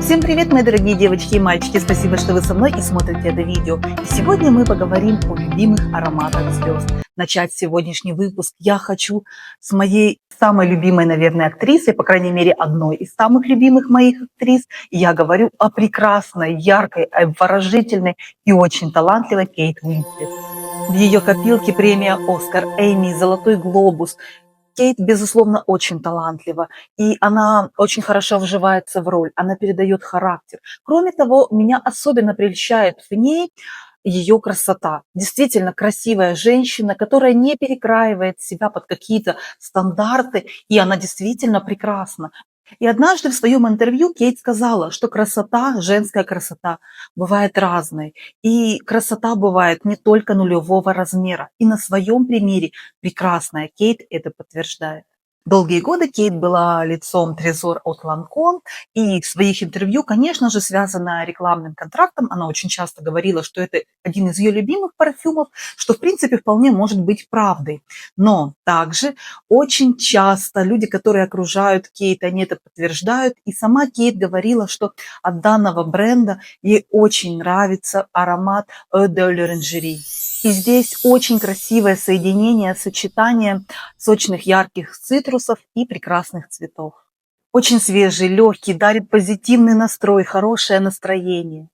Всем привет, мои дорогие девочки и мальчики! Спасибо, что вы со мной и смотрите это видео. И сегодня мы поговорим о любимых ароматах звезд. Начать сегодняшний выпуск я хочу с моей самой любимой, наверное, актрисой, по крайней мере, одной из самых любимых моих актрис. И я говорю о прекрасной, яркой, обворожительной и очень талантливой Кейт Уинслет. В ее копилке премия «Оскар», «Эмми», «Золотой глобус». Кейт, безусловно, очень талантлива, и она очень хорошо вживается в роль, она передает характер. Кроме того, меня особенно прельщает в ней ее красота. Действительно красивая женщина, которая не перекраивает себя под какие-то стандарты, и она действительно прекрасна. И однажды в своем интервью Кейт сказала, что красота, женская красота, бывает разной. И красота бывает не только нулевого размера. И на своем примере прекрасная Кейт это подтверждает. Долгие годы Кейт была лицом Трезор от Ланком, и в своих интервью, конечно же, связанная рекламным контрактом, она очень часто говорила, что это один из ее любимых парфюмов, что, в принципе, вполне может быть правдой. Но также очень часто люди, которые окружают Кейт, они это подтверждают, и сама Кейт говорила, что от данного бренда ей очень нравится аромат Eau de l'Orangerie. И здесь очень красивое соединение, сочетание сочных ярких цитрусов и прекрасных цветов. Очень свежий, легкий, дарит позитивный настрой, хорошее настроение.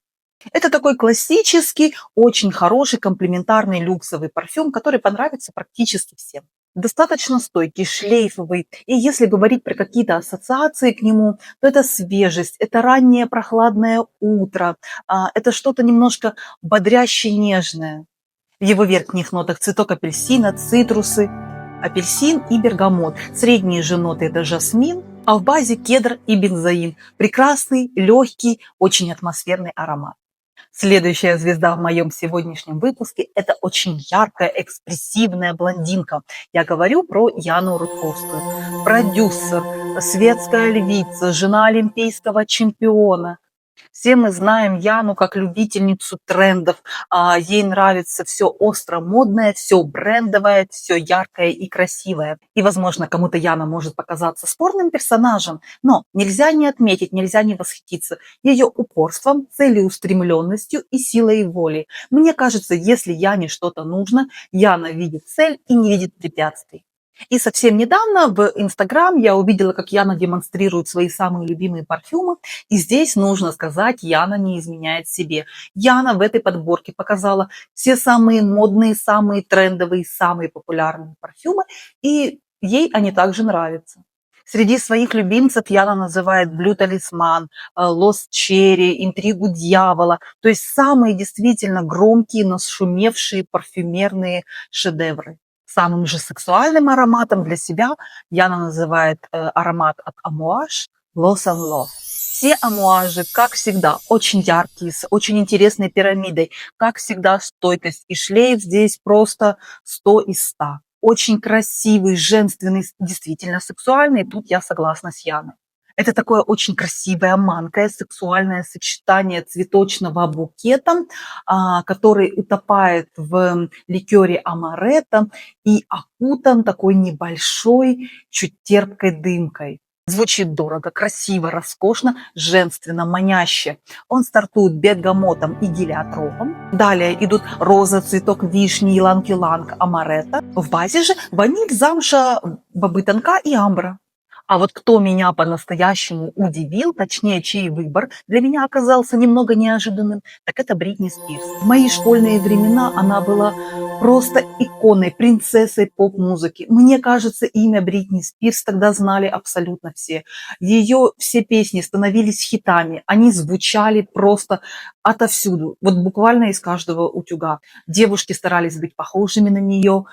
Это такой классический, очень хороший, комплементарный люксовый парфюм, который понравится практически всем. Достаточно стойкий, шлейфовый. И если говорить про какие-то ассоциации к нему, то это свежесть, это раннее прохладное утро, это что-то немножко бодряще нежное. В его верхних нотах цветок апельсина, цитрусы, апельсин и бергамот. Средние же ноты – это жасмин, а в базе кедр и бензоин. Прекрасный, легкий, очень атмосферный аромат. Следующая звезда в моем сегодняшнем выпуске – это очень яркая, экспрессивная блондинка. Я говорю про Яну Рудковскую. Продюсер, светская львица, жена олимпийского чемпиона. Все мы знаем Яну как любительницу трендов. Ей нравится все остро модное, все брендовое, все яркое и красивое. И, возможно, кому-то Яна может показаться спорным персонажем, но нельзя не отметить, нельзя не восхититься ее упорством, целеустремленностью и силой воли. Мне кажется, если Яне что-то нужно, Яна видит цель и не видит препятствий. И совсем недавно в Инстаграм я увидела, как Яна демонстрирует свои самые любимые парфюмы. И здесь нужно сказать, Яна не изменяет себе. Яна в этой подборке показала все самые модные, самые трендовые, самые популярные парфюмы. И ей они также нравятся. Среди своих любимцев Яна называет Blue Talisman, Lost Cherry, Интригу дьявола. То есть самые действительно громкие, но шумевшие парфюмерные шедевры. Самым же сексуальным ароматом для себя Яна называет аромат от Amouage Loss and Love. Все амуажи, как всегда, очень яркие, с очень интересной пирамидой. Как всегда, стойкость и шлейф здесь просто 100 из 100. Очень красивый, женственный, действительно сексуальный. Тут я согласна с Яной. Это такое очень красивое, манкое, сексуальное сочетание цветочного букета, который утопает в ликере амаретто и окутан такой небольшой, чуть терпкой дымкой. Звучит дорого, красиво, роскошно, женственно, маняще. Он стартует бергамотом и гелиотропом. Далее идут роза, цветок вишни, иланг-иланг, амаретто. В базе же ваниль, замша, бобы тонка и амбра. А вот кто меня по-настоящему удивил, точнее, чей выбор для меня оказался немного неожиданным, так это Бритни Спирс. В мои школьные времена она была просто иконой, принцессой поп-музыки. Мне кажется, имя Бритни Спирс тогда знали абсолютно все. Ее все песни становились хитами, они звучали просто отовсюду, вот буквально из каждого утюга. Девушки старались быть похожими на нее,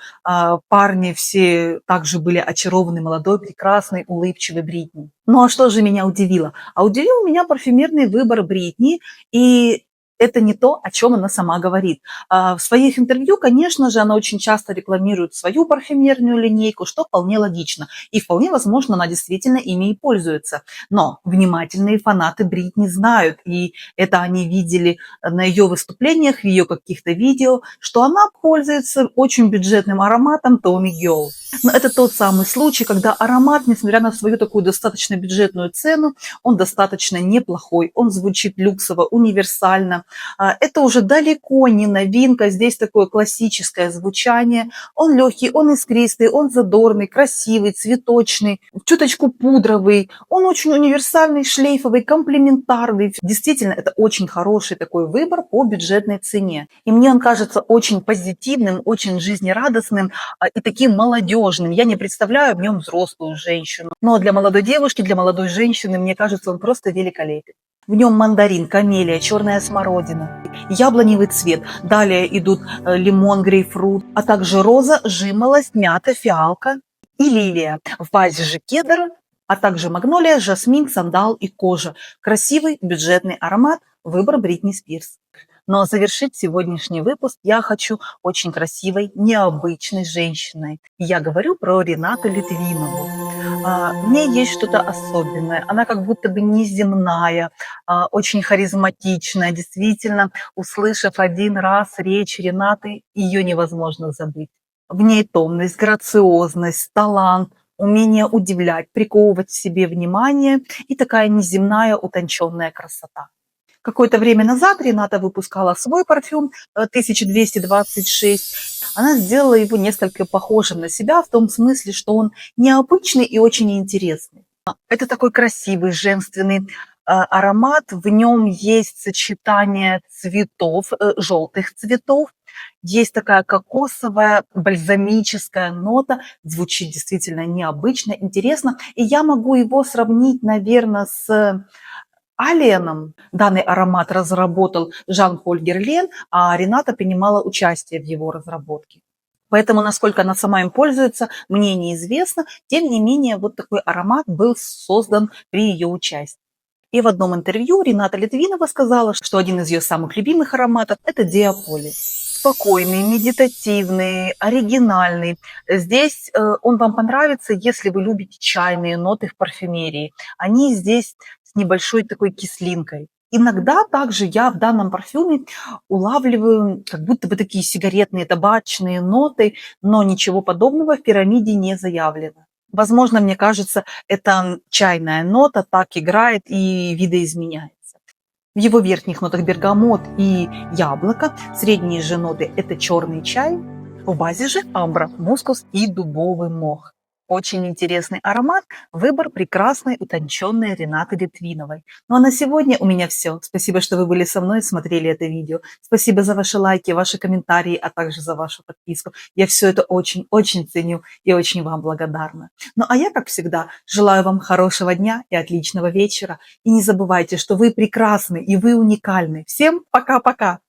парни все также были очарованы молодой, прекрасной, улыбчивой Бритни. Ну а что же меня удивило? А удивил меня парфюмерный выбор Бритни и это не то, о чем она сама говорит. В своих интервью, конечно же, она очень часто рекламирует свою парфюмерную линейку, что вполне логично. И вполне возможно, она действительно ими и пользуется. Но внимательные фанаты Бритни знают, и это они видели на ее выступлениях, в ее каких-то видео, что она пользуется очень бюджетным ароматом Tommy Girl. Но это тот самый случай, когда аромат, несмотря на свою такую достаточно бюджетную цену, он достаточно неплохой, он звучит люксово, универсально. Это уже далеко не новинка, здесь такое классическое звучание. Он легкий, он искристый, он задорный, красивый, цветочный, чуточку пудровый. Он очень универсальный, шлейфовый, комплементарный. Действительно, это очень хороший такой выбор по бюджетной цене. И мне он кажется очень позитивным, очень жизнерадостным и таким молодежным. Я не представляю в нем взрослую женщину. Но для молодой девушки, для молодой женщины, мне кажется, он просто великолепен. В нем мандарин, камелия, черная смородина, яблоневый цвет. Далее идут лимон, грейпфрут, а также роза, жимолость, мята, фиалка и лилия. В базе же кедр, а также магнолия, жасмин, сандал и кожа. Красивый бюджетный аромат, выбор Бритни Спирс. Но завершить сегодняшний выпуск я хочу очень красивой, необычной женщиной. Я говорю про Ренату Литвинову. В ней есть что-то особенное. Она как будто бы неземная, очень харизматичная. Действительно, услышав один раз речь Ренаты, ее невозможно забыть. В ней томность, грациозность, талант, умение удивлять, приковывать к себе внимание и такая неземная, утонченная красота. Какое-то время назад Рената выпускала свой парфюм 1226. Она сделала его несколько похожим на себя в том смысле, что он необычный и очень интересный. Это такой красивый, женственный аромат. В нем есть сочетание цветов, желтых цветов. Есть такая кокосовая, бальзамическая нота. Звучит действительно необычно, интересно. И я могу его сравнить, наверное, с Алленом. Данный аромат разработал Жан-Поль Герлен, а Рената принимала участие в его разработке. Поэтому, насколько она сама им пользуется, мне неизвестно. Тем не менее, вот такой аромат был создан при ее участии. И в одном интервью Рената Литвинова сказала, что один из ее самых любимых ароматов – это Диаполи. Спокойный, медитативный, оригинальный. Здесь он вам понравится, если вы любите чайные ноты в парфюмерии. Они здесь с небольшой такой кислинкой. Иногда также я в данном парфюме улавливаю как будто бы такие сигаретные, табачные ноты, но ничего подобного в пирамиде не заявлено. Возможно, мне кажется, эта чайная нота так играет и видоизменяется. В его верхних нотах бергамот и яблоко, средние же ноты – это черный чай, в базе же амбра, мускус и дубовый мох. Очень интересный аромат, выбор прекрасной, утонченной Ренаты Литвиновой. Ну а на сегодня у меня все. Спасибо, что вы были со мной и смотрели это видео. Спасибо за ваши лайки, ваши комментарии, а также за вашу подписку. Я все это очень-очень ценю и очень вам благодарна. Ну а я, как всегда, желаю вам хорошего дня и отличного вечера. И не забывайте, что вы прекрасны и вы уникальны. Всем пока-пока!